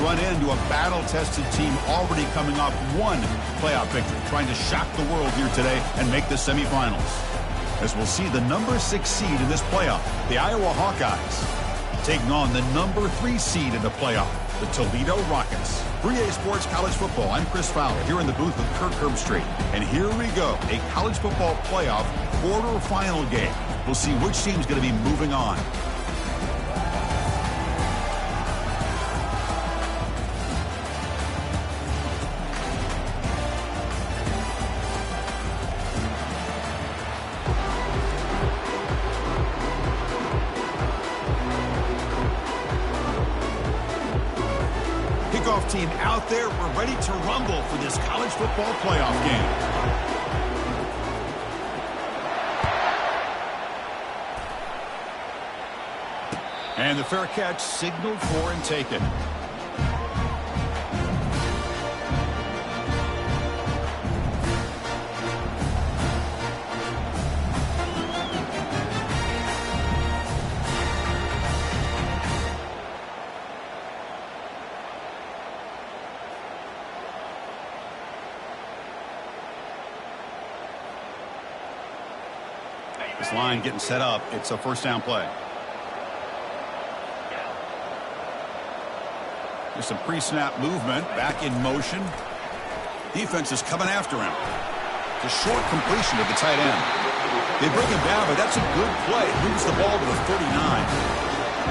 run into a battle-tested team already coming off one playoff victory, trying to shock the world here today and make the semifinals. As we'll see the number 6 seed in this playoff, the Iowa Hawkeyes, taking on the number 3 seed in the playoff, the Toledo Rockets. 3A Sports College Football, I'm Chris Fowler here in the booth with Kirk Herbstreit. And here we go, a college football playoff quarterfinal game. We'll see which team's going to be moving on. Kickoff team out there. We're ready to rumble for this college football playoff game. And the fair catch signaled for and taken. This line getting set up. It's a first down play. There's some pre-snap movement. Back in motion. Defense is coming after him. It's a short completion to the tight end. They bring him down, but that's a good play. Moves the ball to the 39.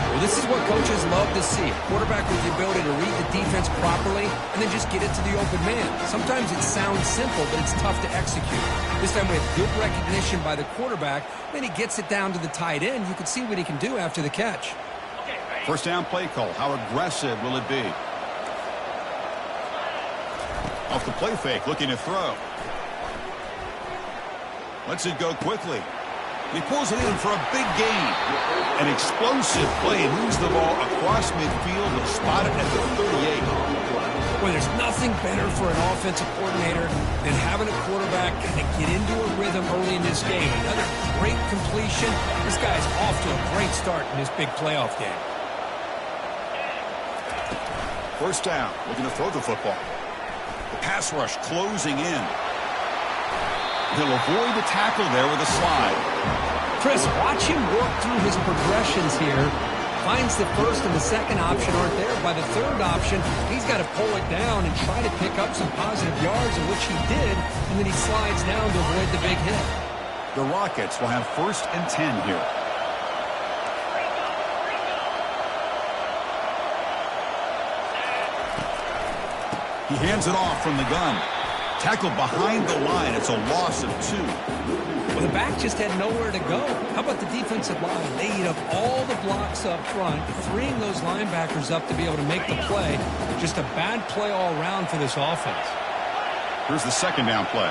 Well, this is what coaches love to see. A quarterback with the ability to read the defense properly and then just get it to the open man. Sometimes it sounds simple, but it's tough to execute. This time we have good recognition by the quarterback. Then he gets it down to the tight end. You can see what he can do after the catch. First down play call. How aggressive will it be? Off the play fake, looking to throw. Lets it go quickly. He pulls it in for a big gain. An explosive play. Moves the ball across midfield. Will spot it at the 38. Well, there's nothing better for an offensive coordinator than having a quarterback kind of get into a rhythm early in this game. Another great completion. This guy's off to a great start in this big playoff game. First down. Looking to throw the football. The pass rush closing in. He'll avoid the tackle there with a slide. Chris, watch him work through his progressions here. Finds the first and the second option aren't there. By the third option, he's got to pull it down and try to pick up some positive yards, in which he did, and then he slides down to avoid the big hit. The Rockets will have 1st and 10 here. He hands it off from the gun. Tackled behind the line. It's a loss of 2. Well, the back just had nowhere to go. How about the defensive line? They eat up all the blocks up front, freeing those linebackers up to be able to make the play. Just a bad play all around for this offense. Here's the second down play.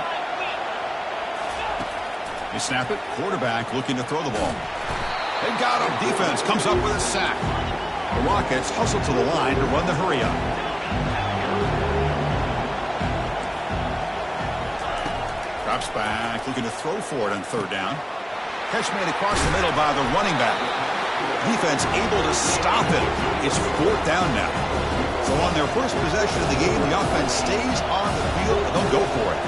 They snap it. Quarterback looking to throw the ball. They got him. Defense comes up with a sack. The Rockets hustle to the line to run the hurry up. Drops back, looking to throw for it on third down. Catch made across the middle by the running back. Defense able to stop it. It's 4th down now. So on their first possession of the game, the offense stays on the field and they'll go for it.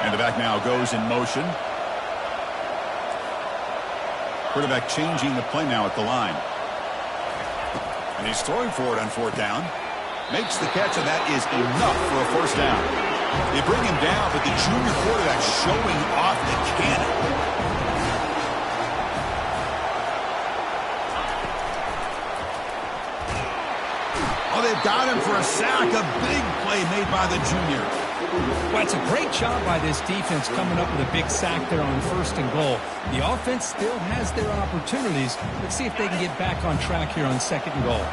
And the back now goes in motion. Quarterback changing the play now at the line. And he's throwing for it on 4th down. Makes the catch, and that is enough for a first down. They bring him down, but the junior quarterback showing off the cannon. Oh, they've got him for a sack. A big play made by the junior. Well, it's a great job by this defense coming up with a big sack there on 1st and goal. The offense still has their opportunities. Let's see if they can get back on track here on 2nd and goal.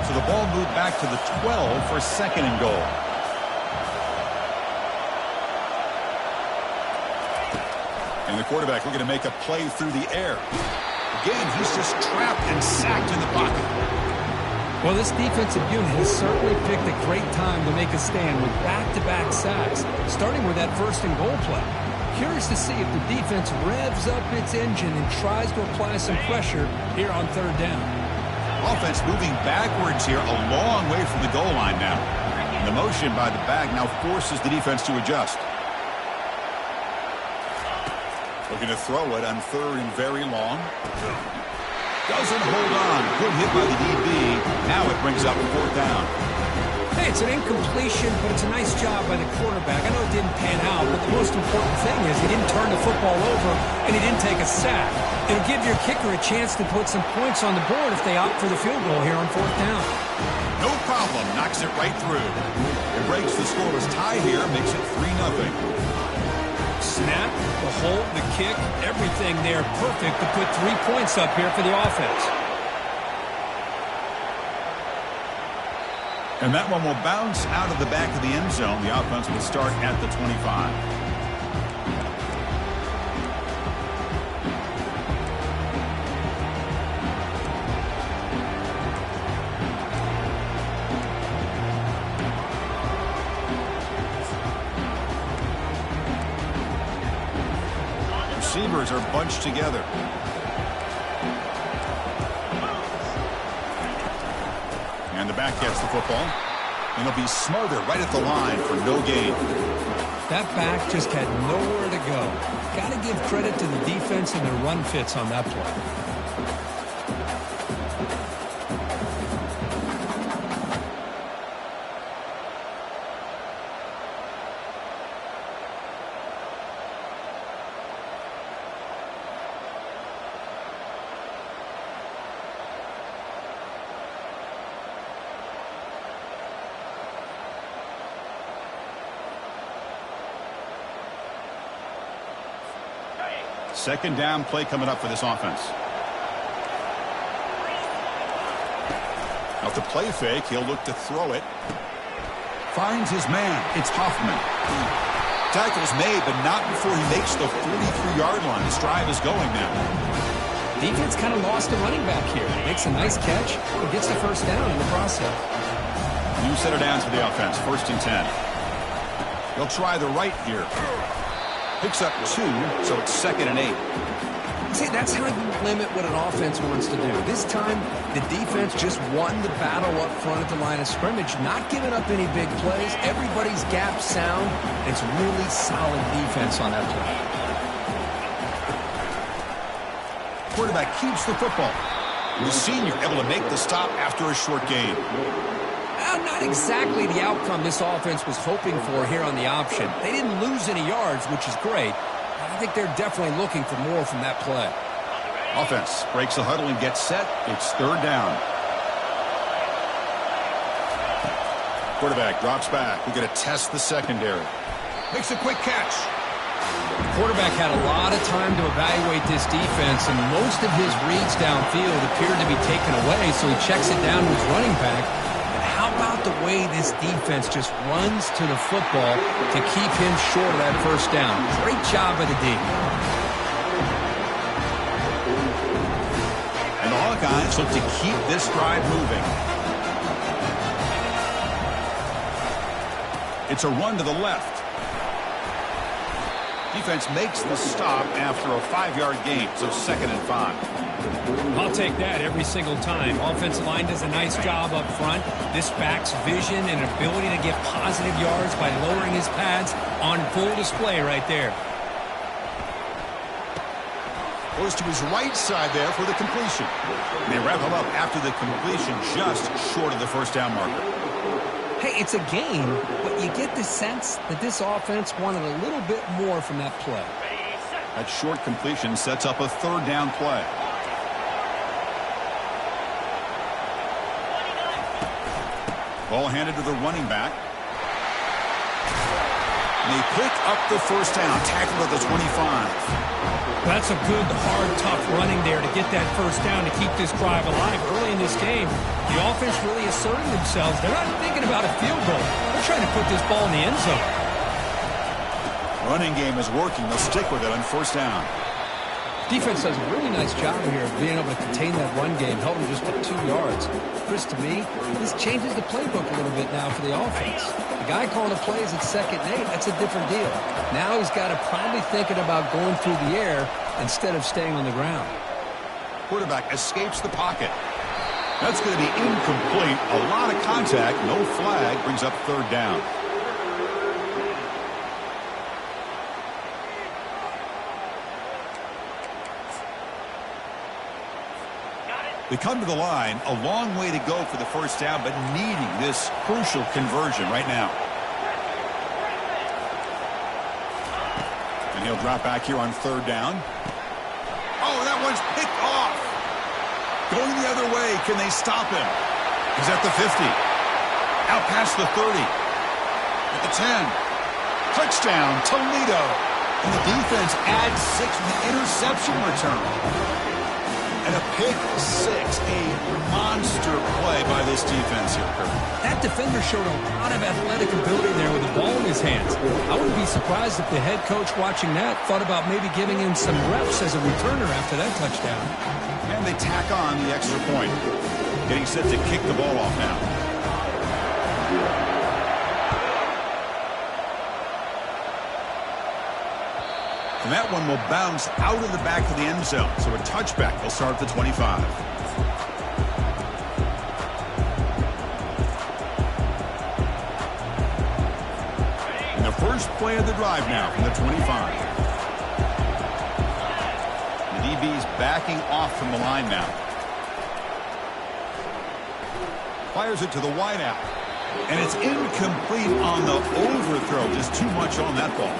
So the ball moved back to the 12 for 2nd and goal. And the quarterback looking to make a play through the air. Again, he's just trapped and sacked in the pocket. Well, this defensive unit has certainly picked a great time to make a stand with back-to-back sacks, starting with that 1st and goal play. Curious to see if the defense revs up its engine and tries to apply some pressure here on 3rd down. Offense moving backwards here, a long way from the goal line now. And the motion by the back now forces the defense to adjust. Looking to throw it on 3rd and very long. Doesn't hold on. Good hit by the DB. Now it brings up 4th down. Hey, it's an incompletion, but it's a nice job by the quarterback. I know it didn't pan out, but the most important thing is he didn't turn the football over and he didn't take a sack. It'll give your kicker a chance to put some points on the board if they opt for the field goal here on 4th down. No problem. Knocks it right through. It breaks the scoreless tie here, makes it 3-0. Snap, the hold, the kick, everything there perfect to put 3 points up here for the offense. And that one will bounce out of the back of the end zone. The offense will start at the 25. Receivers are bunched together. And the back gets the football. And he'll be smothered right at the line for no gain. That back just had nowhere to go. Got to give credit to the defense and their run fits on that play. Second down play coming up for this offense. Off the play fake, he'll look to throw it. Finds his man. It's Hoffman. Tackle's made, but not before he makes the 43-yard line. His drive is going now. Defense kind of lost the running back here. Makes a nice catch, but gets the first down in the process. New set of downs for the offense. 1st and 10. They'll try the right here. Picks up 2, so it's 2nd and 8. See, that's how you limit what an offense wants to do. This time, the defense just won the battle up front at the line of scrimmage, not giving up any big plays. Everybody's gap sound. It's really solid defense on that play. Quarterback keeps the football. The senior able to make the stop after a short gain. Not exactly the outcome this offense was hoping for here on the option. They didn't lose any yards, which is great. I think they're definitely looking for more from that play. Offense breaks the huddle and gets set. It's 3rd down. Quarterback drops back. We're going to test the secondary. Makes a quick catch. The quarterback had a lot of time to evaluate this defense, and most of his reads downfield appeared to be taken away, so he checks it down to his running back. How about the way this defense just runs to the football to keep him short of that first down? Great job by the D. And the Hawkeyes look to keep this drive moving. It's a run to the left. Defense makes the stop after a 5-yard gain, so 2nd and 5. I'll take that every single time. Offensive line does a nice job up front. This back's vision and ability to get positive yards by lowering his pads on full display right there. Goes to his right side there for the completion. And they wrap him up after the completion, just short of the first down marker. Hey, it's a game, but you get the sense that this offense wanted a little bit more from that play. That short completion sets up a 3rd down play. Ball handed to the running back. And they pick up the first down. Tackled at the 25. That's a good, hard, tough running there to get that first down to keep this drive alive. Early in this game, the offense really asserting themselves. They're not thinking about a field goal. They're trying to put this ball in the end zone. Running game is working. They'll stick with it on 1st down. Defense does a really nice job here of being able to contain that run game, helping just get 2 yards. Chris, to me, this changes the playbook a little bit now for the offense. The guy calling the plays at 2nd and 8, that's a different deal. Now he's got to probably thinking about going through the air instead of staying on the ground. Quarterback escapes the pocket. That's going to be incomplete. A lot of contact. No flag. Brings up third down. They come to the line, a long way to go for the first down, but needing this crucial conversion right now. And he'll drop back here on third down. Oh, that one's picked off. Going the other way, can they stop him? He's at the 50. Out past the 30. At the 10. Touchdown, Toledo. And the defense adds 6 with the interception return. And a pick 6, a monster play by this defense here, Kurt. That defender showed a lot of athletic ability there with the ball in his hands. I wouldn't be surprised if the head coach watching that thought about maybe giving him some reps as a returner after that touchdown. And they tack on the extra point. Getting set to kick the ball off now. And that one will bounce out of the back of the end zone. So a touchback will start at the 25. And the first play of the drive now from the 25. The DB's backing off from the line now. Fires it to the wideout. And it's incomplete on the overthrow. Just too much on that ball.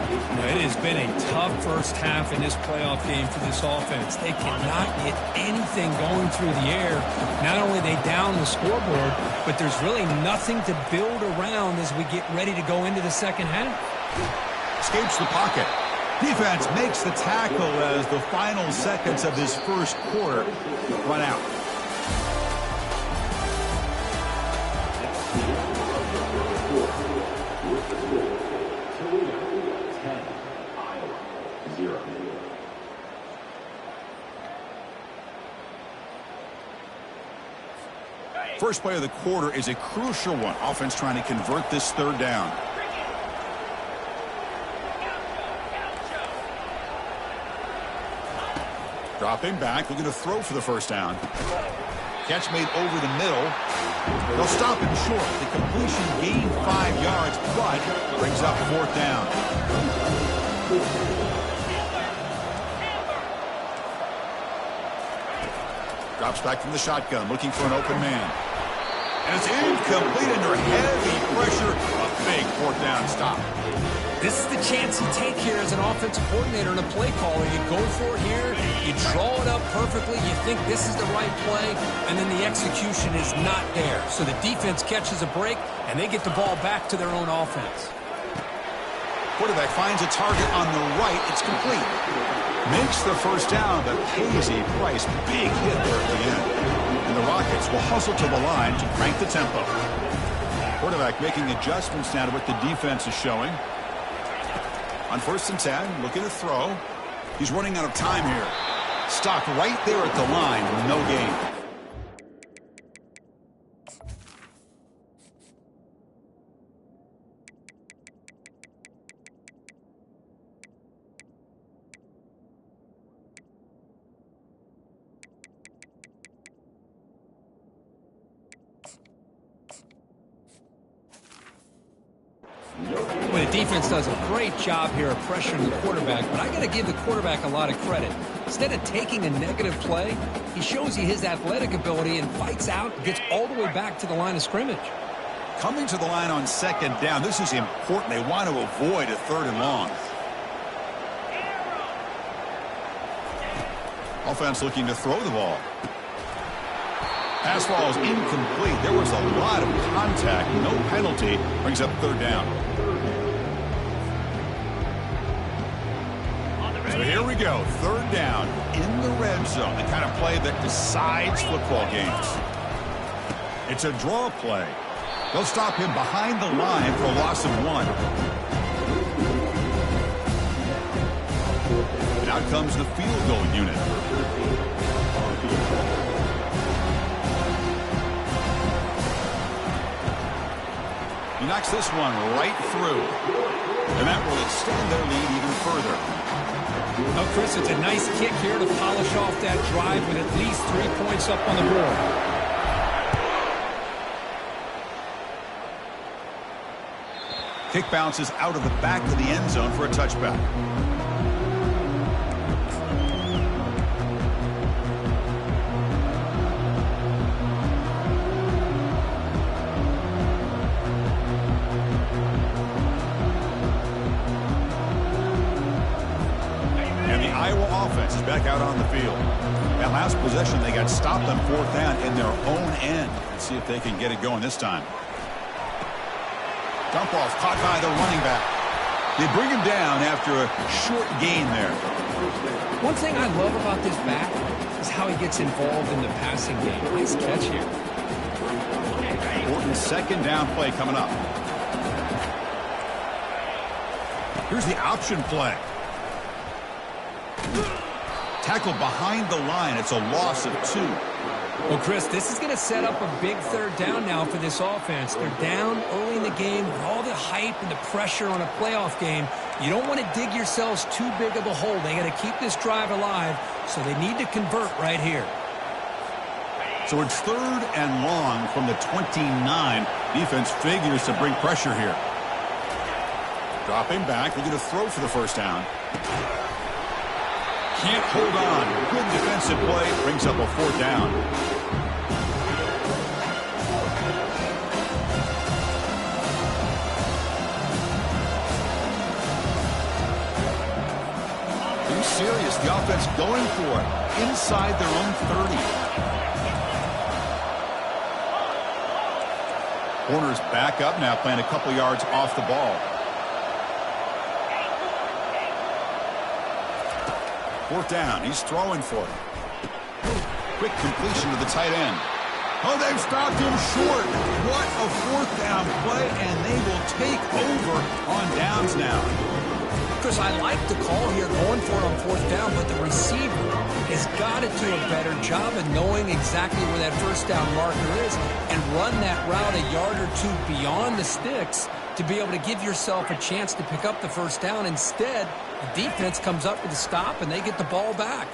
It has been a tough first half in this playoff game for this offense. They cannot get anything going through the air. Not only they down the scoreboard, but there's really nothing to build around as we get ready to go into the second half. Escapes the pocket. Defense makes the tackle as the final seconds of this first quarter run out. First play of the quarter is a crucial one. Offense trying to convert this third down. Dropping back, looking to throw for the first down. Catch made over the middle. They'll stop him short. The completion gained 5 yards, but brings up fourth down. Drops back from the shotgun, looking for an open man. And it's incomplete under heavy pressure. A big fourth down stop. This is the chance you take here as an offensive coordinator and a play caller. You go for it here, you draw it up perfectly, you think this is the right play, and then the execution is not there. So the defense catches a break, and they get the ball back to their own offense. Quarterback finds a target on the right. It's complete. Makes the first down, but pays a price. Big hit there at the end. And the Rockets will hustle to the line to crank the tempo. Quarterback making adjustments now to what the defense is showing. On 1st and 10, looking to throw. He's running out of time here. Stopped right there at the line, no gain. Well, the defense does a great job here of pressuring the quarterback, but I got to give the quarterback a lot of credit. Instead of taking a negative play, he shows you his athletic ability and fights out and gets all the way back to the line of scrimmage. Coming to the line on second down, this is important. They want to avoid a third and long. Offense looking to throw the ball. Pass ball is incomplete. There was a lot of contact. No penalty. Brings up third down. So here we go. Third down in the red zone. The kind of play that decides football games. It's a draw play. They'll stop him behind the line for a loss of 1. And out comes the field goal unit. He knocks this one right through. And that will extend their lead even further. Well, Chris, it's a nice kick here to polish off that drive with at least 3 points up on the board. Kick bounces out of the back of the end zone for a touchback. And the Iowa offense is back out on the field. That last possession, they got stopped on 4th down in their own end. Let's see if they can get it going this time. Dump off caught by the running back. They bring him down after a short gain there. One thing I love about this back is how he gets involved in the passing game. Nice catch here. Important 2nd down play coming up. Here's the option play. Tackled behind the line. It's a loss of 2. Well, Chris, this is going to set up a big 3rd down now for this offense. They're down early in the game with all the hype and the pressure on a playoff game. You don't want to dig yourselves too big of a hole. They got to keep this drive alive, so they need to convert right here. So it's 3rd and long from the 29. Defense figures to bring pressure here. Dropping back. They're going to throw for the 1st down. Can't hold on. Good defensive play. Brings up a 4th down. Are you serious? The offense going for it. Inside their own 30. Corner's back up now, playing a couple yards off the ball. 4th down. He's throwing for it. Quick completion to the tight end. Oh, they've stopped him short. What a 4th down play, and they will take over on downs now. Chris, I like the call here going for it on 4th down, but the receiver has got to do a better job of knowing exactly where that 1st down marker is and run that route a yard or 2 beyond the sticks to be able to give yourself a chance to pick up the 1st down. Instead, the defense comes up with a stop, and they get the ball back.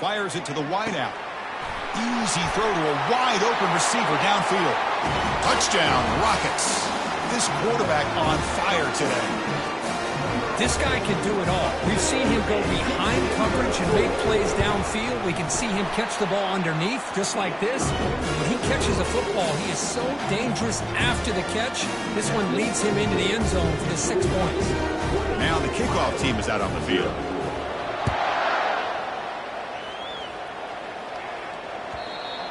Fires it to the wideout. Easy throw to a wide-open receiver downfield. Touchdown, Rockets. This quarterback on fire today. This guy can do it all. We've seen him go behind coverage and make plays downfield. We can see him catch the ball underneath, just like this. When he catches a football, he is so dangerous after the catch. This one leads him into the end zone for the 6 points. Now the kickoff team is out on the field.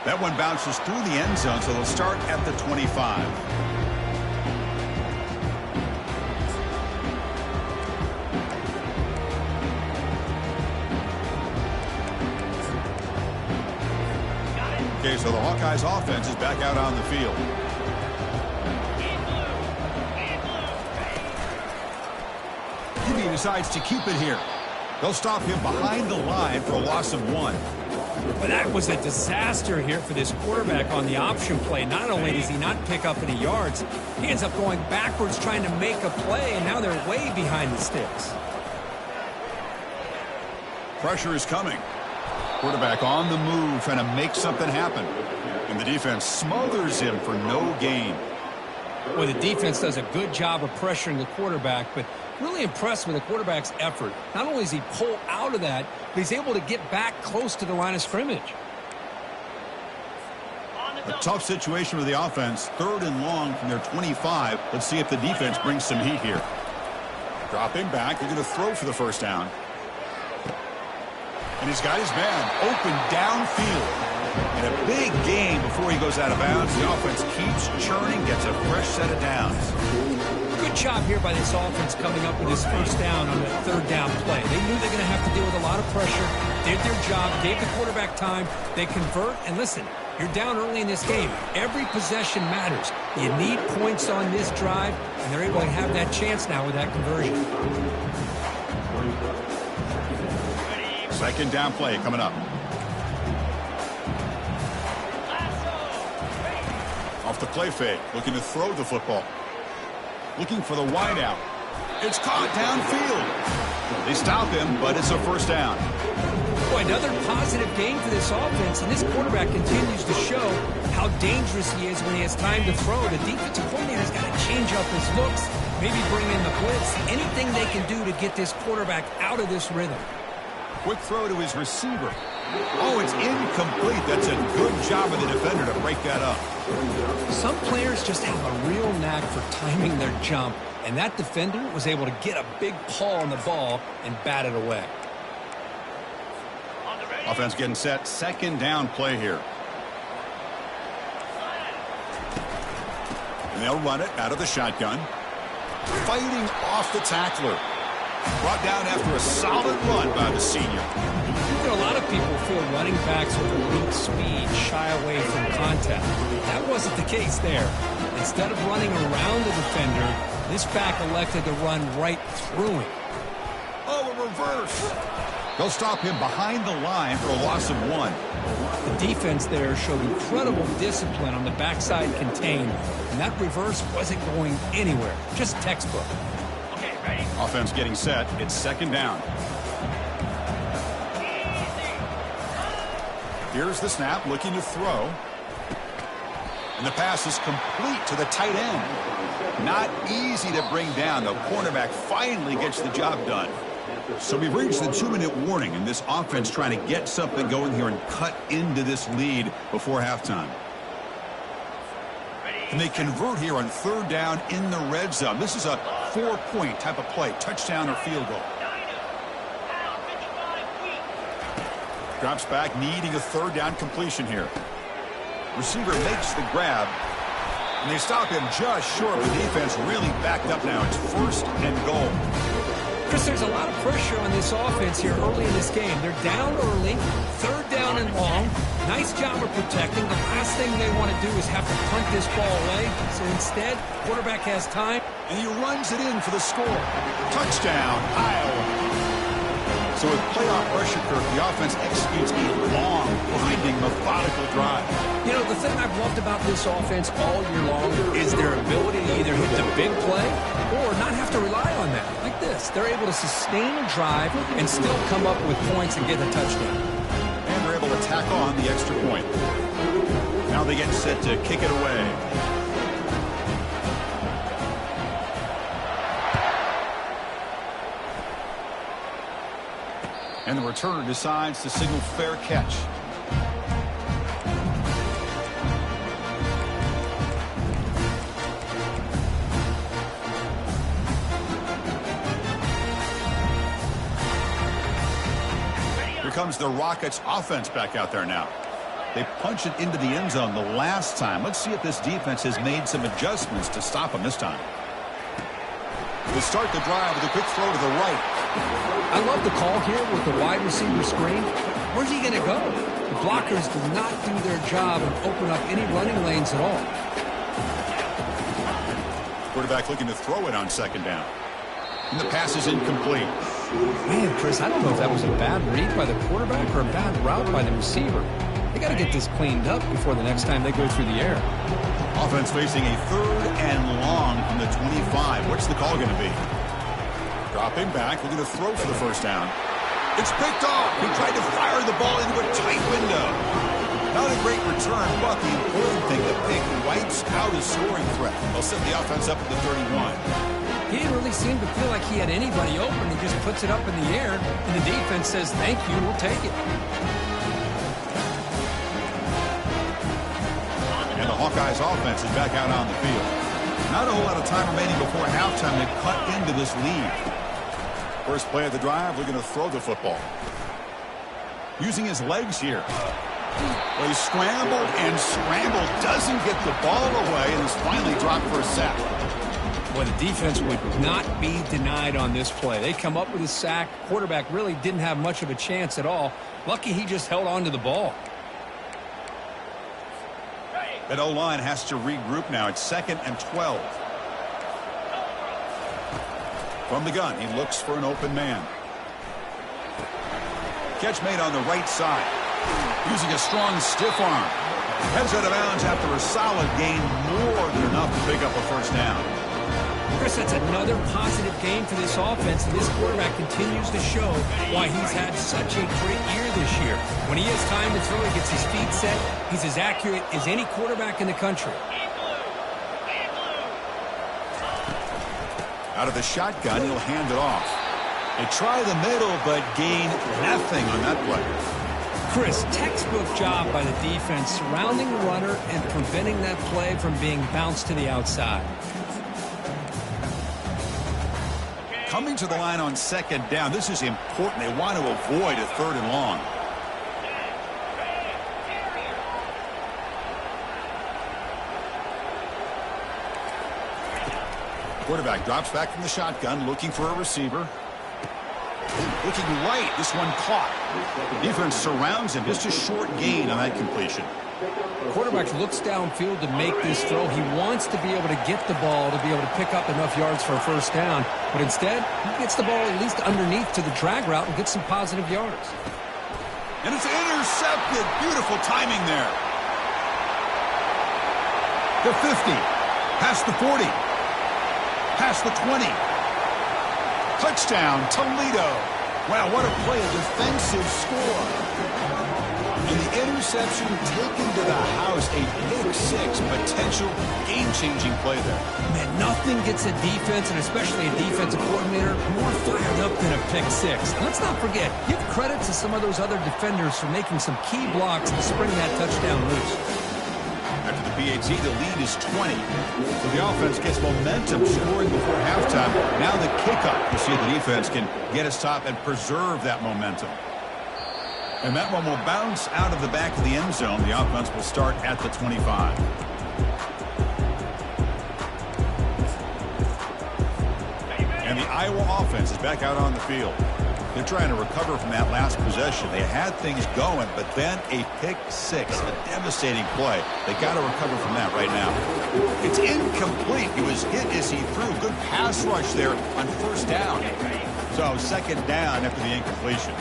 That one bounces through the end zone, so they'll start at the 25. Okay, so the Hawkeyes offense is back out on the field. He decides to keep it here. They'll stop him behind the line for a loss of 1. But that was a disaster here for this quarterback on the option play. Not only does he not pick up any yards, he ends up going backwards trying to make a play, and now they're way behind the sticks. Pressure is coming. Quarterback on the move, trying to make something happen. And the defense smothers him for no gain. Well, the defense does a good job of pressuring the quarterback, but really impressed with the quarterback's effort. Not only does he pull out of that, but he's able to get back close to the line of scrimmage. A tough situation for the offense. 3rd and long from their 25. Let's see if the defense brings some heat here. Dropping back. They're going to throw for the 1st down. And he's got his man open downfield. And a big gain before he goes out of bounds. The offense keeps churning, gets a fresh set of downs. Good job here by this offense coming up with his 1st down on the 3rd down play. They knew they're going to have to deal with a lot of pressure, did their job, gave the quarterback time. They convert, and listen, you're down early in this game. Every possession matters. You need points on this drive, and they're able to have that chance now with that conversion. 2nd down play coming up. Off the play fake, looking to throw the football. Looking for the wideout. It's caught downfield. They stop him, but it's a 1st down. Boy, another positive game for this offense, and this quarterback continues to show how dangerous he is when he has time to throw. The defensive coordinator's got to change up his looks, maybe bring in the blitz, anything they can do to get this quarterback out of this rhythm. Quick throw to his receiver. Oh, it's incomplete. That's a good job of the defender to break that up. Some players just have a real knack for timing their jump, and that defender was able to get a big paw on the ball and bat it away. Offense getting set. Second down play here. And they'll run it out of the shotgun. Fighting off the tackler. Brought down after a solid run by the senior. You know, a lot of people feel running backs with elite speed shy away from contact. That wasn't the case there. Instead of running around the defender, this back elected to run right through him. Oh, a reverse. They'll stop him behind the line for a loss of 1. The defense there showed incredible discipline on the backside contained, and that reverse wasn't going anywhere. Just textbook. Okay, ready? Offense getting set. It's second down. Here's the snap, looking to throw. And the pass is complete to the tight end. Not easy to bring down. The cornerback finally gets the job done. So we've reached the 2-minute warning, and this offense trying to get something going here and cut into this lead before halftime. And they convert here on third down in the red zone. This is a 4-point type of play, touchdown or field goal. Drops back, needing a third down completion here. Receiver makes the grab, and they stop him just short. The defense really backed up now. It's first and goal. Chris, there's a lot of pressure on this offense here early in this game. They're down early, third down and long. Nice job of protecting. The last thing they want to do is have to punt this ball away. So instead, quarterback has time. And he runs it in for the score. Touchdown, Iowa. So with playoff pressure, Kirk, the offense executes a long, grinding, methodical drive. You know, the thing I've loved about this offense all year long is their ability to either hit the big play or not have to rely on that. Like this, they're able to sustain a drive and still come up with points and get a touchdown. And they're able to tack on the extra point. Now they get set to kick it away. And the returner decides to signal fair catch. Here comes the Rockets offense back out there now. They punch it into the end zone the last time. Let's see if this defense has made some adjustments to stop them this time. They start the drive with a quick throw to the right. I love the call here with the wide receiver screen. Where's he going to go? The blockers do not do their job and open up any running lanes at all. Quarterback looking to throw it on second down. And the pass is incomplete. Man, Chris, I don't know if that was a bad read by the quarterback or a bad route by the receiver. They got to get this cleaned up before the next time they go through the air. Offense facing a third and long from the 25. What's the call going to be? Dropping back, looking to throw for the first down. It's picked off. He tried to fire the ball into a tight window. Not a great return, but the important thing, the pick wipes out his scoring threat. They'll set the offense up at the 31. He didn't really seem to feel like he had anybody open. He just puts it up in the air, and the defense says, thank you, we'll take it. And the Hawkeyes offense is back out on the field. Not a whole lot of time remaining before halftime to cut into this lead. First play of the drive, looking to throw the football. Using his legs here. Well, he scrambled and scrambled, doesn't get the ball away, and is finally dropped for a sack. Well, the defense would not be denied on this play. They come up with a sack. Quarterback really didn't have much of a chance at all. Lucky he just held on to the ball. That O-line has to regroup now. It's 2nd and 12. From the gun, he looks for an open man. Catch made on the right side. Using a strong stiff arm. Heads out of bounds after a solid gain, more than enough to pick up a first down. Chris, that's another positive game for this offense, and this quarterback continues to show why he's had such a great year this year. When he has time to throw, he gets his feet set. He's as accurate as any quarterback in the country. Out of the shotgun, he'll hand it off. They try the middle, but gain nothing on that play. Chris, textbook job by the defense surrounding the runner and preventing that play from being bounced to the outside. Coming to the line on second down, this is important. They want to avoid a 3rd and long. Quarterback drops back from the shotgun, looking for a receiver. Looking right, this one caught. Defense surrounds him, just a short gain on that completion. Quarterback looks downfield to make this throw. He wants to be able to get the ball to be able to pick up enough yards for a first down. But instead, he gets the ball at least underneath to the drag route and gets some positive yards. And it's intercepted. Beautiful timing there. The 50. Past the 40. Past the 20. Touchdown, Toledo. Wow, what a play, a defensive score. And the interception taken to the house, a pick-6, potential game-changing play there. Man, nothing gets a defense, and especially a defensive coordinator, more fired up than a pick-6. Let's not forget, give credit to some of those other defenders for making some key blocks to spring that touchdown loose. After the PAT, the lead is 20. So the offense gets momentum scoring before halftime. Now the kickoff. You see the defense can get a stop and preserve that momentum. And that one will bounce out of the back of the end zone. The offense will start at the 25. And the Iowa offense is back out on the field. They're trying to recover from that last possession. They had things going, but then a pick-6, a devastating play. They got to recover from that right now. It's incomplete. He was hit as he threw. Good pass rush there on first down. So second down after the incompletion.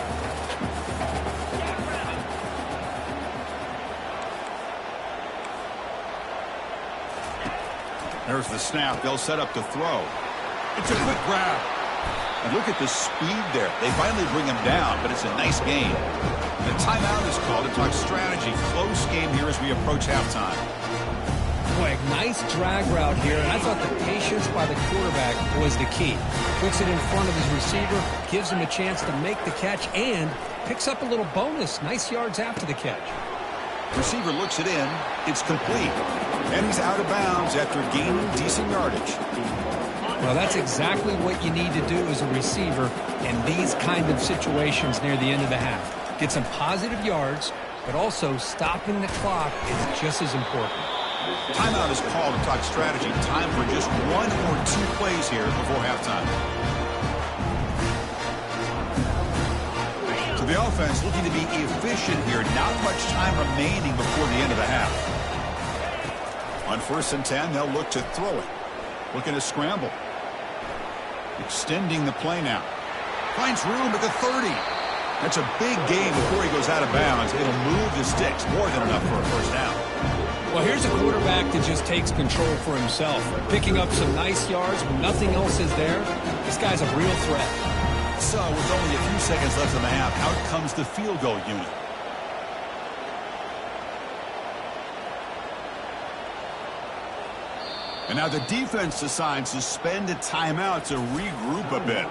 There's the snap. They'll set up to throw. It's a quick grab. And look at the speed there. They finally bring him down, but it's a nice game. The timeout is called to talk strategy. Close game here as we approach halftime. Boy, nice drag route here, and I thought the patience by the quarterback was the key. Puts it in front of his receiver, gives him a chance to make the catch, and picks up a little bonus. Nice yards after the catch. Receiver looks it in. It's complete. And he's out of bounds after gaining decent yardage. Well, that's exactly what you need to do as a receiver in these kind of situations near the end of the half. Get some positive yards, but also stopping the clock is just as important. Timeout is called to talk strategy. Time for just 1 or 2 plays here before halftime. So the offense looking to be efficient here. Not much time remaining before the end of the half. On 1st and 10, they'll look to throw it. Looking to scramble. Extending the play now. Finds room at the 30. That's a big gain before he goes out of bounds. It'll move the sticks. More than enough for a first down. Well, here's a quarterback that just takes control for himself. Picking up some nice yards when nothing else is there. This guy's a real threat. So, with only a few seconds left in the half, out comes the field goal unit. And now the defense decides to spend a timeout to regroup a bit.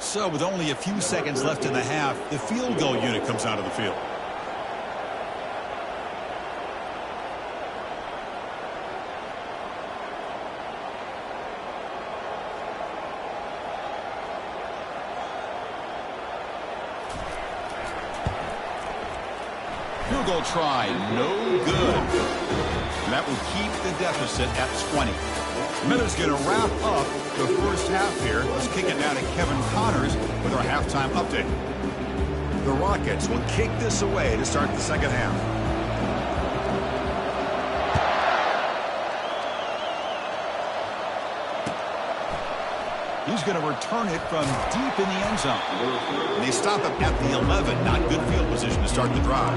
So with only a few seconds left in the half, the field goal unit comes out of the field. Field goal try, no good. And that will keep the deficit at 20. Miller's going to wrap up the first half here. Let's kick it now to Kevin Connors with our halftime update. The Rockets will kick this away to start the second half. He's going to return it from deep in the end zone. And they stop him at the 11. Not good field position to start the drive.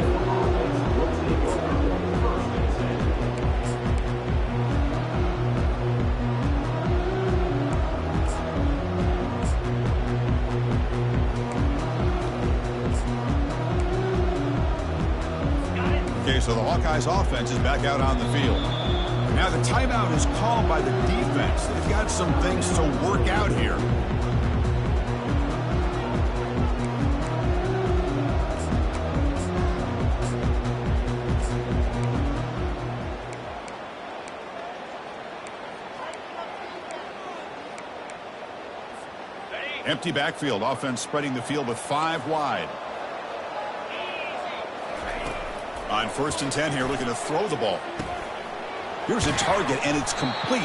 Okay, so the Hawkeyes offense is back out on the field. Now the timeout is called by the defense. They've got some things to work out here. Empty backfield. Offense spreading the field with 5 wide. On 1st and 10 here, looking to throw the ball. Here's a target, and it's complete.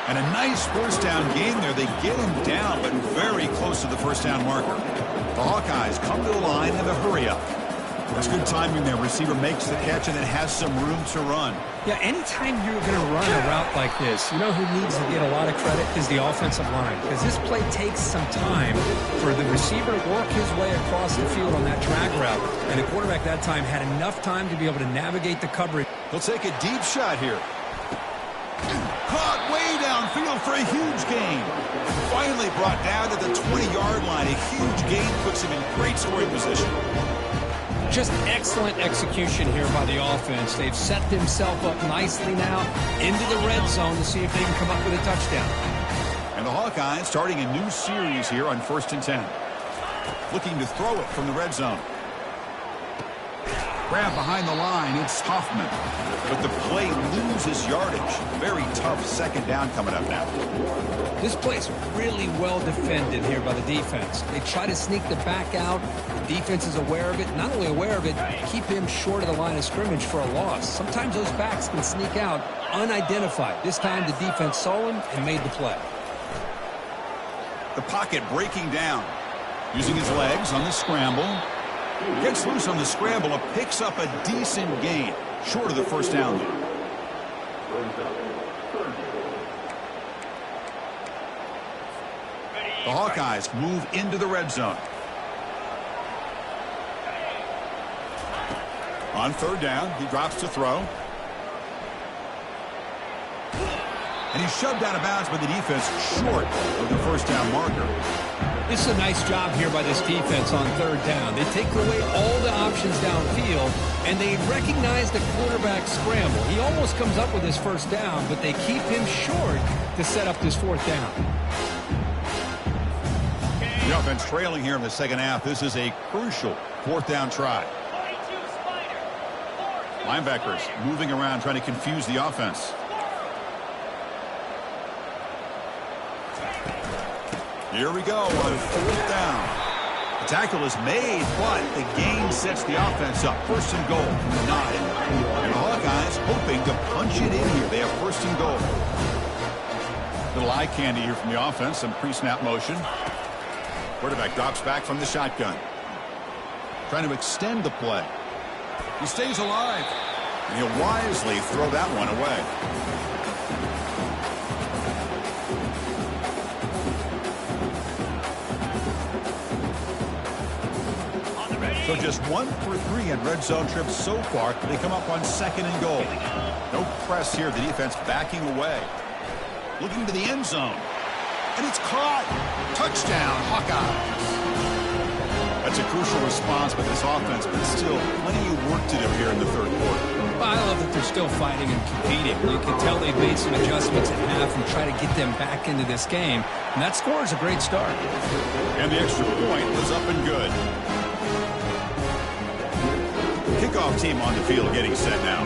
And a nice first down gain there. They get him down, but very close to the first down marker. The Hawkeyes come to the line in a hurry-up. That's good timing there. Receiver makes the catch and then has some room to run. Yeah, anytime you're going to run a route like this, you know who needs to get a lot of credit is the offensive line. Because this play takes some time for the receiver to work his way across the field on that drag route. And the quarterback that time had enough time to be able to navigate the coverage. He'll take a deep shot here. Caught way downfield for a huge gain. Finally brought down to the 20-yard line. A huge gain puts him in great scoring position. Just excellent execution here by the offense. They've set themselves up nicely now into the red zone to see if they can come up with a touchdown. And the Hawkeyes starting a new series here on 1st and 10. Looking to throw it from the red zone. Grab behind the line, it's Hoffman. But the play loses yardage. Very tough second down coming up now. This play's really well defended here by the defense. They try to sneak the back out. The defense is aware of it. Not only aware of it, keep him short of the line of scrimmage for a loss. Sometimes those backs can sneak out unidentified. This time the defense saw him and made the play. The pocket breaking down. Using his legs on the scramble. Gets loose on the scramble and picks up a decent gain. Short of the first down. The Hawkeyes move into the red zone. On 3rd down, he drops to throw. And he's shoved out of bounds by the defense short of the first down marker. This is a nice job here by this defense on 3rd down. They take away all the options downfield, and they recognize the quarterback scramble. He almost comes up with his first down, but they keep him short to set up this 4th down. The offense trailing here in the second half. This is a crucial 4th down try. Linebackers moving around trying to confuse the offense. Here we go on 4th down. The tackle is made, but the gain sets the offense up. 1st and goal from the 9. And the Hawkeyes hoping to punch it in here. They have 1st and goal. Little eye candy here from the offense. Some pre-snap motion. Quarterback drops back from the shotgun. Trying to extend the play. He stays alive. And he'll wisely throw that one away. So just 1 for 3 on red zone trips so far. They come up on 2nd and goal. No press here. The defense backing away. Looking to the end zone. And it's caught. Touchdown, Hawkeyes. That's a crucial response by this offense, but still plenty of work to do here in the 3rd quarter. Well, I love that they're still fighting and competing. You can tell they've made some adjustments at half and try to get them back into this game. And that score is a great start. And the extra point was up and good. Kickoff team on the field getting set now.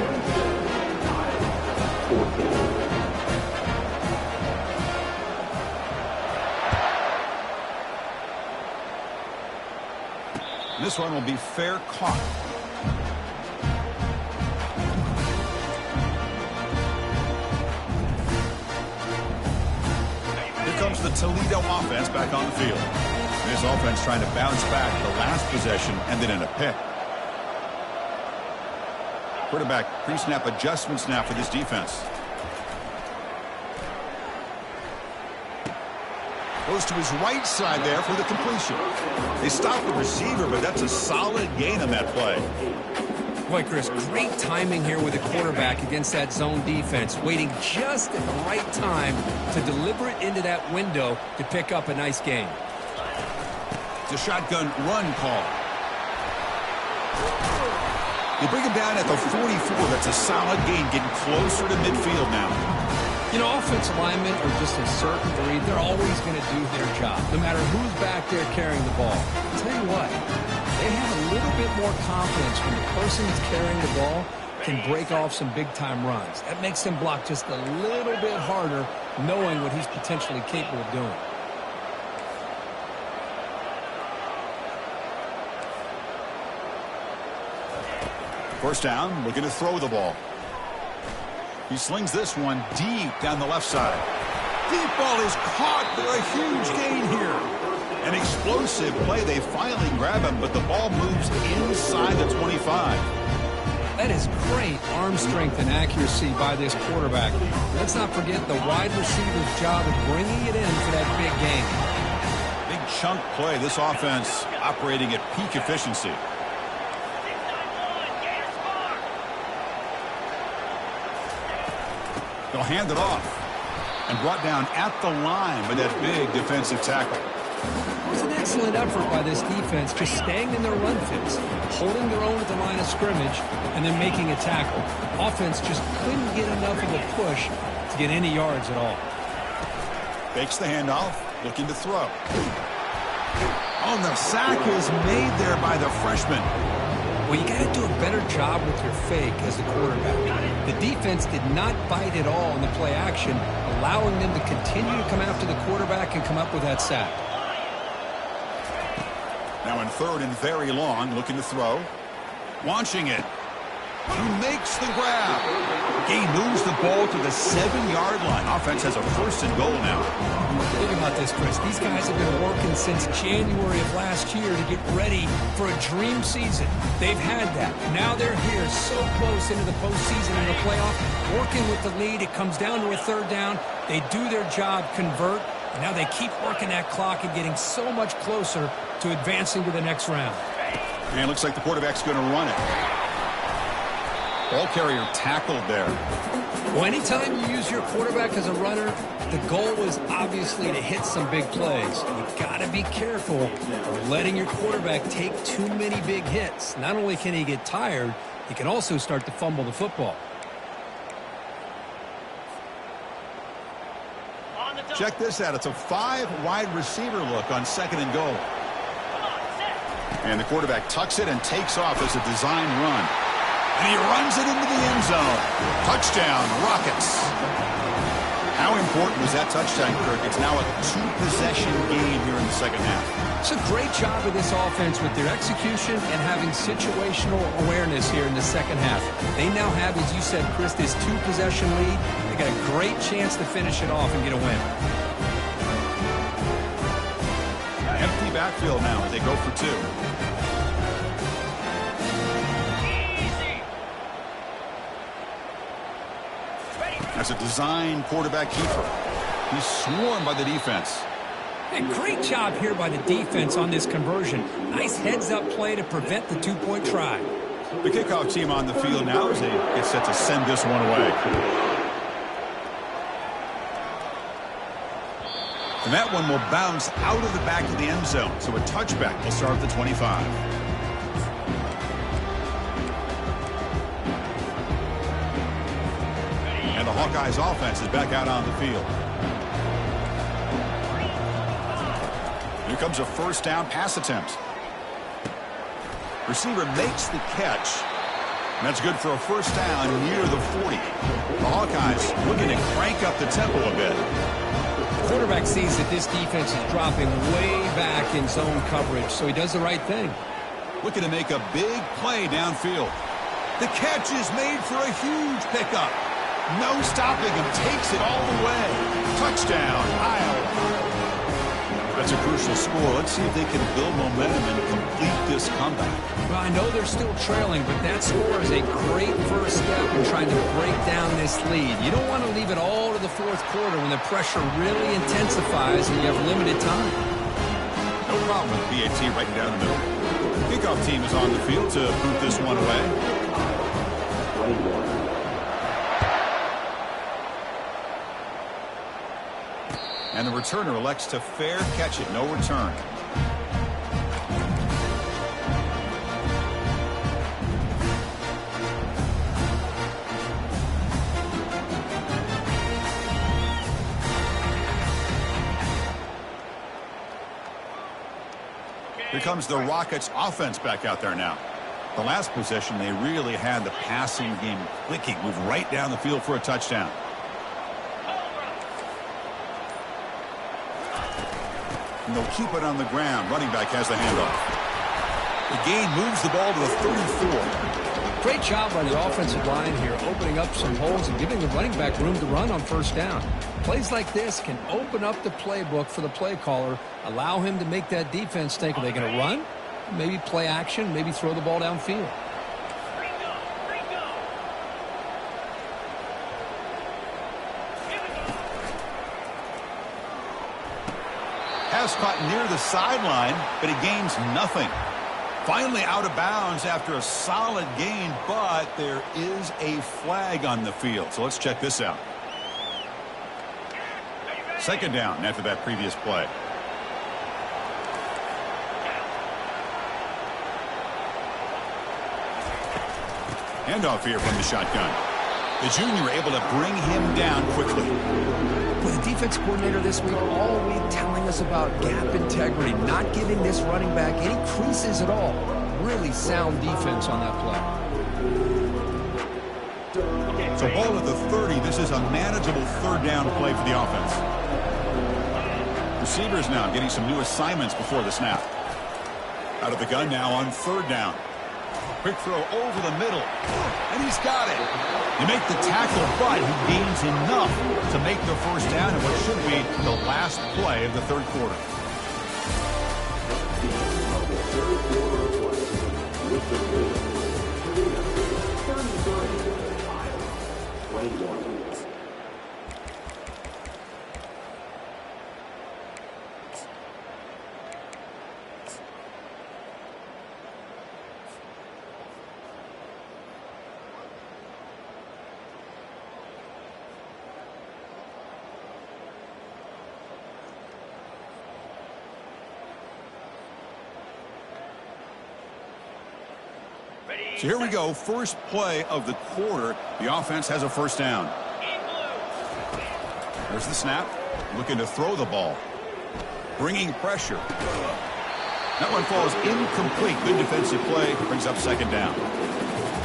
This one will be fair caught. Here comes the Toledo offense back on the field. This offense trying to bounce back the last possession ended in a pick. Quarterback pre-snap adjustments now for this defense. Goes to his right side there for the completion. They stop the receiver, but that's a solid gain on that play. Boy, Chris, great timing here with the quarterback against that zone defense, waiting just at the right time to deliver it into that window to pick up a nice gain. It's a shotgun run call. They bring him down at the 44. That's a solid gain, getting closer to midfield now. You know, offensive linemen are just a certain breed. They're always going to do their job, no matter who's back there carrying the ball. I'll tell you what, they have a little bit more confidence when the person that's carrying the ball can break off some big-time runs. That makes them block just a little bit harder, knowing what he's potentially capable of doing. First down, looking to throw the ball. He slings this one deep down the left side. Deep ball is caught for a huge gain here. An explosive play. They finally grab him, but the ball moves inside the 25. That is great arm strength and accuracy by this quarterback. Let's not forget the wide receiver's job of bringing it in for that big gain. Big chunk play. This offense operating at peak efficiency. They'll hand it off. And brought down at the line by that big defensive tackle. It was an excellent effort by this defense, just staying in their run fits, holding their own at the line of scrimmage, and then making a tackle. Offense just couldn't get enough of a push to get any yards at all. Fakes the handoff, looking to throw. Oh, and the sack is made there by the freshman. Well, you got to do a better job with your fake as the quarterback. The defense did not bite at all in the play action, allowing them to continue to come after the quarterback and come up with that sack. Now in third and very long, looking to throw. Launching it. He makes the grab. He moves the ball to the 7-yard line. Offense has a first and goal now. Think about this, Chris. These guys have been working since January of last year to get ready for a dream season. They've had that. Now they're here so close into the postseason and the playoff, working with the lead. It comes down to a third down. They do their job, convert, and now they keep working that clock and getting so much closer to advancing to the next round. And it looks like the quarterback's going to run it. Ball carrier tackled there. Well, anytime you use your quarterback as a runner, the goal is obviously to hit some big plays. You've got to be careful of letting your quarterback take too many big hits. Not only can he get tired, he can also start to fumble the football. Check this out. It's a 5-wide receiver look on second and goal. And the quarterback tucks it and takes off as a design run. And he runs it into the end zone. Touchdown, Rockets. How important was that touchdown, Kirk? It's now a 2-possession game here in the second half. It's a great job of this offense with their execution and having situational awareness here in the second half. They now have, as you said, Chris, this 2-possession lead. They got a great chance to finish it off and get a win. Empty backfield now as they go for 2. That's a design quarterback keeper. He's swarmed by the defense. And great job here by the defense on this conversion. Nice heads-up play to prevent the 2-point try. The kickoff team on the field now as they get set to send this one away. And that one will bounce out of the back of the end zone. So a touchback will start at the 25. And the Hawkeyes offense is back out on the field. Here comes a first down pass attempt. Receiver makes the catch. And that's good for a first down near the 40. The Hawkeyes looking to crank up the tempo a bit. The quarterback sees that this defense is dropping way back in zone coverage, so he does the right thing. Looking to make a big play downfield. The catch is made for a huge pickup. No stopping him. Takes it all the way. Touchdown, Iowa. That's a crucial score. Let's see if they can build momentum and complete this comeback. Well, I know they're still trailing, but that score is a great first step in trying to break down this lead. You don't want to leave it all to the fourth quarter when the pressure really intensifies and you have limited time. No problem with BAT right down the middle. Kickoff team is on the field to boot this one away. And the returner elects to fair catch it. No return. comes the Rockets offense back out there now. The last possession, they really had the passing game clicking. Move right down the field for a touchdown. And they'll keep it on the ground. Running back has the handoff. The gain moves the ball to the 34. Great job by the offensive line here, opening up some holes and giving the running back room to run on first down. Plays like this can open up the playbook for the play caller, allow him to make that defense think, are they going to run? Maybe play action, maybe throw the ball downfield. Pass caught near the sideline, but he gains nothing. Finally out of bounds after a solid gain, but there is a flag on the field. So let's check this out. Second down after that previous play. Handoff here from the shotgun. The junior able to bring him down quickly. With the defense coordinator this week all week telling us about gap integrity, not giving this running back any creases at all. Really sound defense on that play. So ball at the 30. This is a manageable third down play for the offense. Receivers now getting some new assignments before the snap. Out of the gun now on third down. Quick throw over the middle, and he's got it. You make the tackle, but he gains enough to make the first down in what should be the last play of the third quarter. So here we go, first play of the quarter. The offense has a first down. There's the snap. Looking to throw the ball. Bringing pressure. That one falls incomplete. Good defensive play. Brings up second down.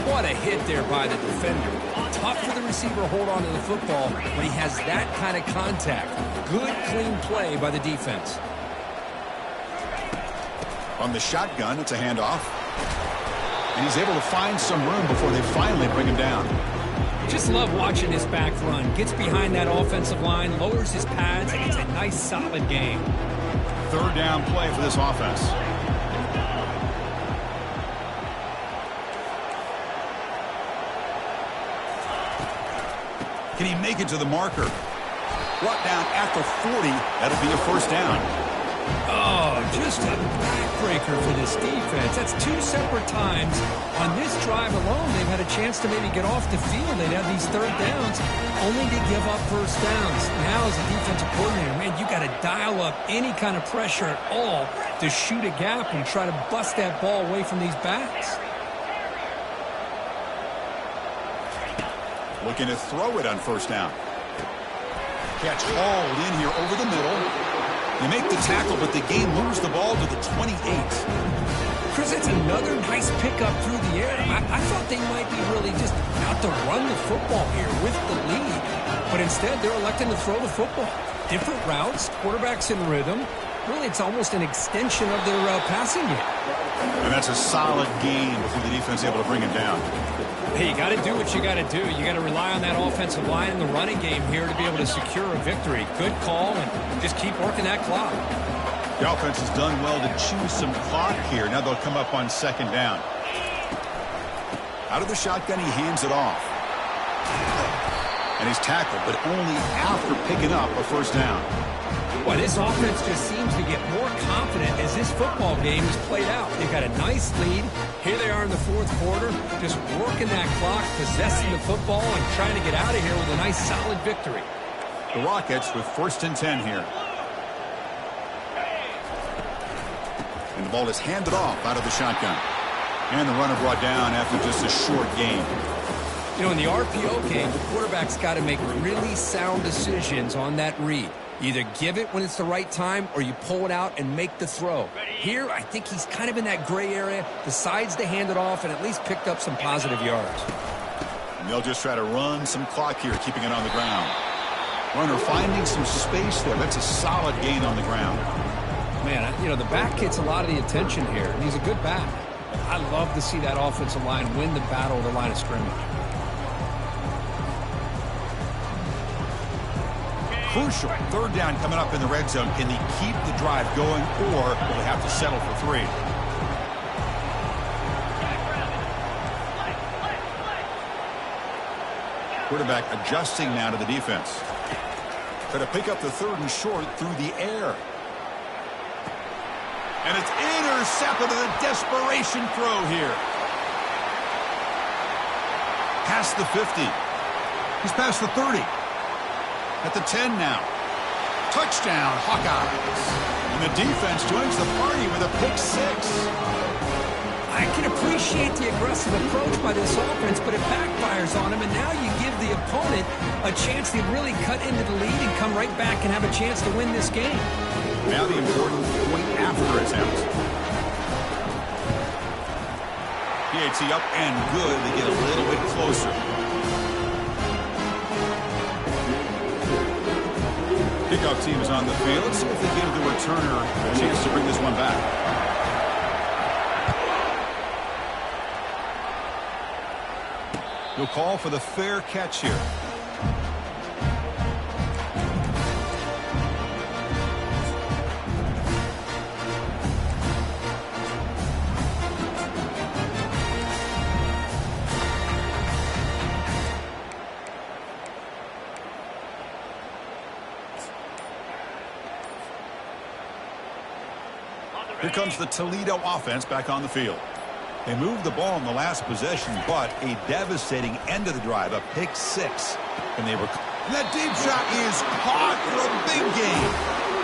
What a hit there by the defender. Tough for the receiver to hold on to the football when he has that kind of contact. Good, clean play by the defense. On the shotgun, it's a handoff. And he's able to find some room before they finally bring him down. Just love watching this back run. Gets behind that offensive line, lowers his pads, and it's a nice, solid game. Third down play for this offense. Can he make it to the marker? Brought down at the 40. That'll be a first down. Oh, just a backbreaker for this defense. That's two separate times. On this drive alone, they've had a chance to maybe get off the field. They'd have these third downs, only to give up first downs. Now, as a defensive coordinator, man, you got to dial up any kind of pressure at all to shoot a gap and try to bust that ball away from these backs. Looking to throw it on first down. Catch hauled in here over the middle. You make the tackle, but the game moves the ball to the 28. Chris, it's another nice pickup through the air. I thought they might be really just out to run the football here with the lead. But instead, they're electing to throw the football. Different routes, quarterbacks in rhythm. Really, it's almost an extension of their passing game. And that's a solid game for the defense able to bring him down. Hey, you got to do what you got to do. You got to rely on that offensive line in the running game here to be able to secure a victory. Good call, and just keep working that clock. The offense has done well to chew some clock here. Now they'll come up on second down. Out of the shotgun, he hands it off. And he's tackled, but only after picking up a first down. Boy, this offense just seems to get more confident as this football game is played out. They've got a nice lead. Here they are in the fourth quarter, just working that clock, possessing the football, and trying to get out of here with a nice, solid victory. The Rockets with first and 10 here. And the ball is handed off out of the shotgun. And the runner brought down after just a short gain. You know, in the RPO game, the quarterback's got to make really sound decisions on that read. Either give it when it's the right time or you pull it out and make the throw. Here, I think he's kind of in that gray area, decides to hand it off and at least picked up some positive yards. And they'll just try to run some clock here, keeping it on the ground. Runner finding some space there. That's a solid gain on the ground. Man, you know, the back gets a lot of the attention here, and he's a good back. I love to see that offensive line win the battle of the line of scrimmage. Crucial. Third down coming up in the red zone. Can they keep the drive going, or will they have to settle for 3? Quarterback adjusting now to the defense. Going to pick up the 3rd and short through the air. And it's intercepted in a desperation throw here. Past the 50. He's past the 30. At the 10 now. Touchdown, Hawkeyes. And the defense joins the party with a pick 6. I can appreciate the aggressive approach by this offense, but it backfires on him, and now you give the opponent a chance to really cut into the lead and come right back and have a chance to win this game. Now the important point after attempt. PAT up and good. They get a little bit closer. Kickoff team is on the field. Let's see if they give the returner a chance to bring this one back. He'll call for the fair catch here. Here comes the Toledo offense back on the field. They moved the ball in the last possession, but a devastating end of the drive, a pick 6. And that deep shot is caught for a big gain.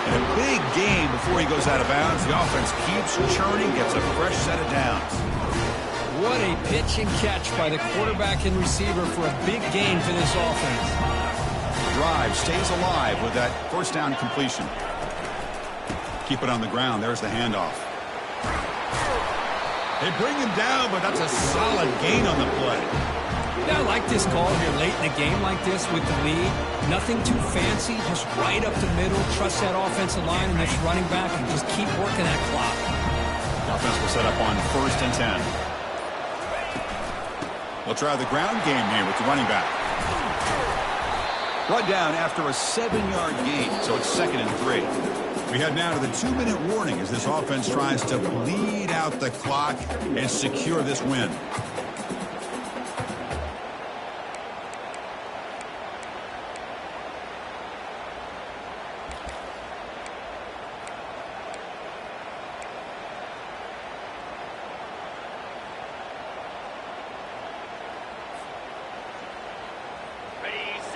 And a big gain before he goes out of bounds. The offense keeps churning, gets a fresh set of downs. What a pitch and catch by the quarterback and receiver for a big gain for this offense. Drive stays alive with that first down completion. Keep it on the ground. There's the handoff. They bring him down, but that's a solid gain on the play. Yeah, I like this call here late in a game like this with the lead. Nothing too fancy, just right up the middle. Trust that offensive line and this running back and just keep working that clock. Offense will set up on 1st and 10. We'll try the ground game here with the running back. Brought down after a 7-yard gain, so it's 2nd and 3. We head now to the 2-minute warning as this offense tries to bleed out the clock and secure this win.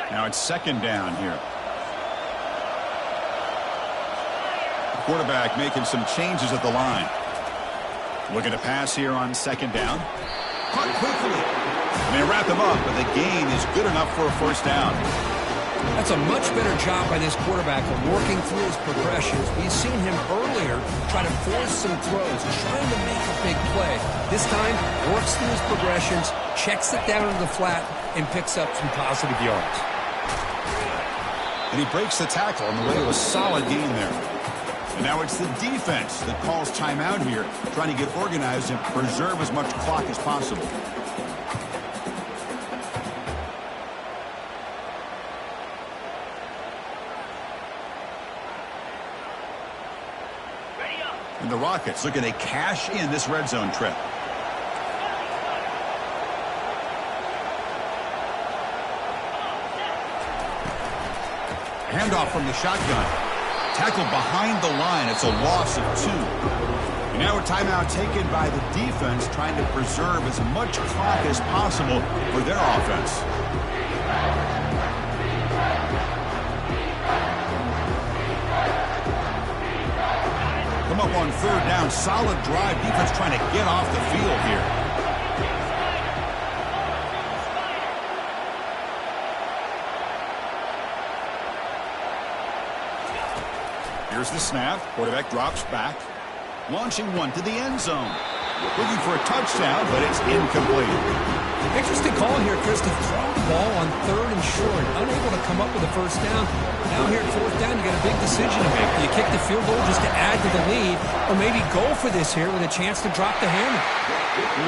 Now it's 2nd down here. Quarterback making some changes at the line. Looking to pass here on 2nd down. Caught quickly. And they wrap him up, but the gain is good enough for a 1st down. That's a much better job by this quarterback of working through his progressions. We've seen him earlier try to force some throws, trying to make a big play. This time, works through his progressions, checks it down to the flat, and picks up some positive yards. And he breaks the tackle on the way to a solid gain there. And now it's the defense that calls timeout here, trying to get organized and preserve as much clock as possible. And the Rockets looking to cash in this red zone trip. Handoff from the shotgun. Tackled behind the line. It's a loss of 2. And now a timeout taken by the defense, trying to preserve as much clock as possible for their offense. Come up on 3rd down. Solid drive. Defense trying to get off the field here. Here's the snap. Quarterback drops back. Launching one to the end zone. Looking for a touchdown, but it's incomplete. Interesting call here, Chris, to throw the ball on 3rd and short. Unable to come up with a first down. Now here at 4th down, you got a big decision to make. Do you kick the field goal just to add to the lead, or maybe go for this here with a chance to drop the hammer?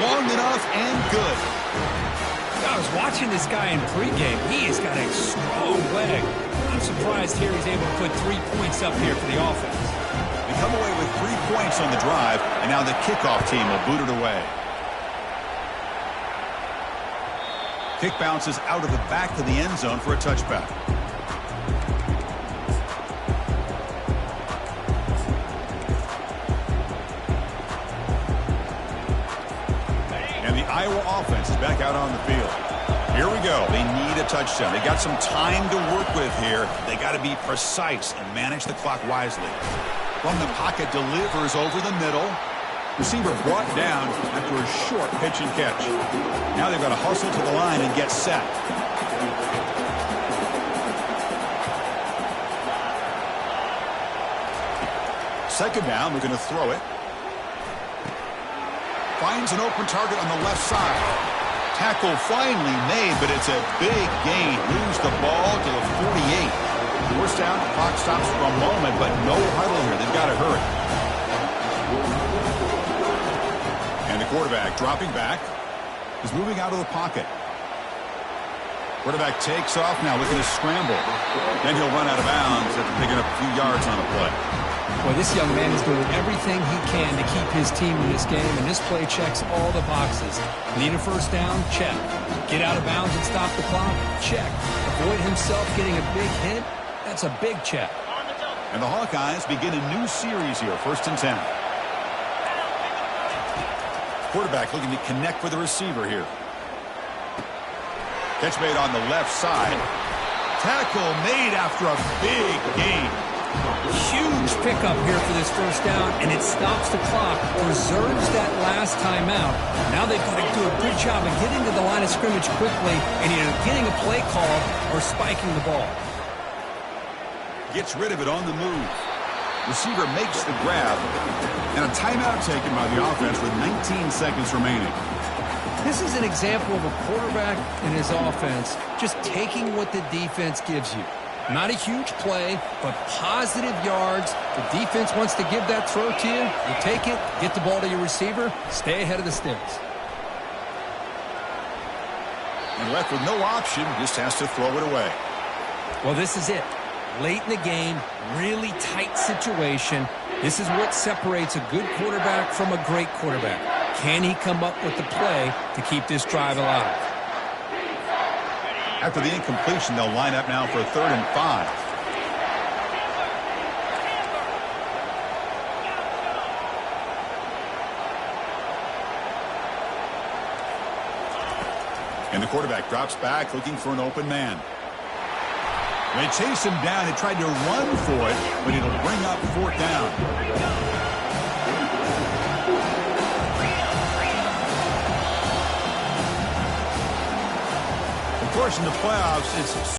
Long enough and good. I was watching this guy in pregame. He has got a strong leg. I'm surprised here he's able to put 3 points up here for the offense. They come away with 3 points on the drive, and now the kickoff team will boot it away. Kick bounces out of the back to the end zone for a touchback. And the Iowa offense is back out on the field. Here we go. They need a touchdown. They got some time to work with here. They got to be precise and manage the clock wisely. From the pocket, delivers over the middle. Receiver brought down after a short pitch and catch. Now they've got to hustle to the line and get set. Second down, they're going to throw it. Finds an open target on the left side. Tackle finally made, but it's a big gain. Lose the ball to the 48. Forced down, the clock stops for a moment, but no huddle here. They've got to hurry. And the quarterback dropping back. He's moving out of the pocket. Quarterback takes off now, looking to scramble. Then he'll run out of bounds after picking up a few yards on a play. Boy, this young man is doing everything he can to keep his team in this game, and this play checks all the boxes. Need a first down? Check. Get out of bounds and stop the clock? Check. Avoid himself getting a big hit? That's a big check. And the Hawkeyes begin a new series here, 1st and 10. Quarterback looking to connect with the receiver here. Catch made on the left side. Tackle made after a big gain. Huge pickup here for this first down, and it stops the clock, preserves that last timeout. Now they've got to do a good job of getting to the line of scrimmage quickly and either getting a play call or spiking the ball. Gets rid of it on the move. Receiver makes the grab, and a timeout taken by the offense with 19 seconds remaining. This is an example of a quarterback and his offense just taking what the defense gives you. Not a huge play, but positive yards. The defense wants to give that throw to you. You take it, get the ball to your receiver, stay ahead of the sticks. And left with no option, just has to throw it away. Well, this is it. Late in the game, really tight situation. This is what separates a good quarterback from a great quarterback. Can he come up with the play to keep this drive alive? After the incompletion, they'll line up now for 3rd and 5. And the quarterback drops back, looking for an open man. They chase him down. They tried to run for it, but it'll bring up 4th down. Of course, in the playoffs, it's